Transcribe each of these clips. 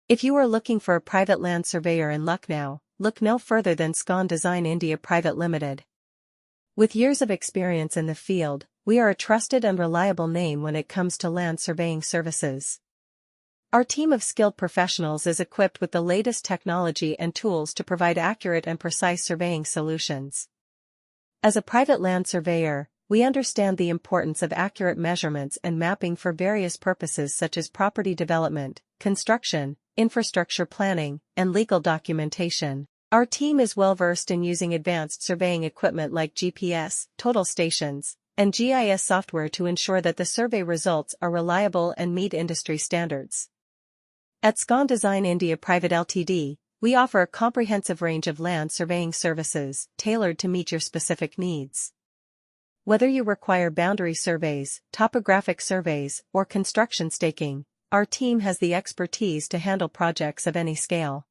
If you are looking for a private land surveyor in Lucknow, look no further than Scon Design India Private Limited. With years of experience in the field, we are a trusted and reliable name when it comes to land surveying services. Our team of skilled professionals is equipped with the latest technology and tools to provide accurate and precise surveying solutions. As a private land surveyor, we understand the importance of accurate measurements and mapping for various purposes such as property development, construction, infrastructure planning, and legal documentation. Our team is well versed in using advanced surveying equipment like GPS, total stations, and GIS software to ensure that the survey results are reliable and meet industry standards. At Scon Design India Private Ltd, we offer a comprehensive range of land surveying services tailored to meet your specific needs. Whether you require boundary surveys, topographic surveys, or construction staking, our team has the expertise to handle projects of any scale.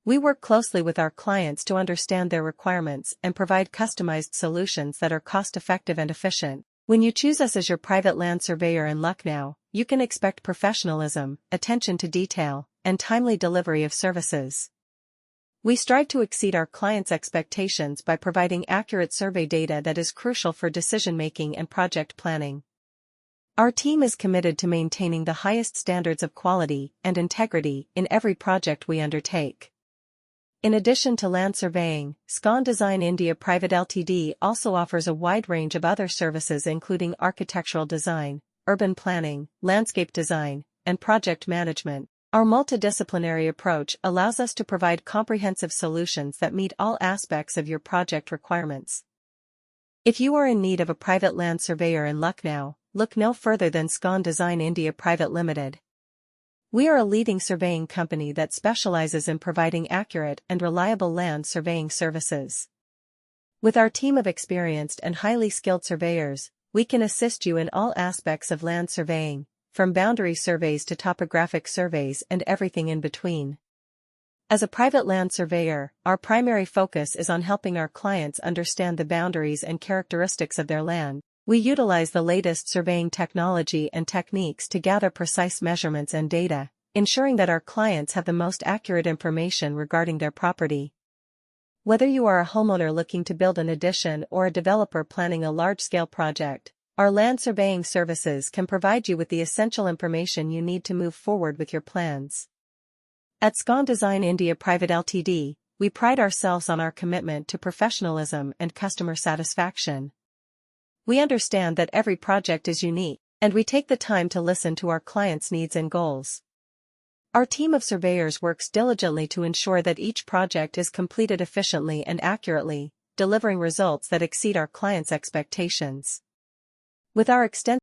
We work closely with our clients to understand their requirements and provide customized solutions that are cost-effective and efficient. When you choose us as your private land surveyor in Lucknow, you can expect professionalism, attention to detail, and timely delivery of services. We strive to exceed our clients' expectations by providing accurate survey data that is crucial for decision-making and project planning. Our team is committed to maintaining the highest standards of quality and integrity in every project we undertake. In addition to land surveying, Scon Design India Private Ltd also offers a wide range of other services including architectural design, urban planning, landscape design, and project management. Our multidisciplinary approach allows us to provide comprehensive solutions that meet all aspects of your project requirements. If you are in need of a private land surveyor in Lucknow, look no further than Scon Design India Private Limited. We are a leading surveying company that specializes in providing accurate and reliable land surveying services. With our team of experienced and highly skilled surveyors, we can assist you in all aspects of land surveying, from boundary surveys to topographic surveys and everything in between. As a private land surveyor, our primary focus is on helping our clients understand the boundaries and characteristics of their land. We utilize the latest surveying technology and techniques to gather precise measurements and data, ensuring that our clients have the most accurate information regarding their property. Whether you are a homeowner looking to build an addition or a developer planning a large-scale project, our land surveying services can provide you with the essential information you need to move forward with your plans. At Scon Design India Private Ltd, we pride ourselves on our commitment to professionalism and customer satisfaction. We understand that every project is unique, and we take the time to listen to our clients' needs and goals. Our team of surveyors works diligently to ensure that each project is completed efficiently and accurately, delivering results that exceed our clients' expectations. With our extensive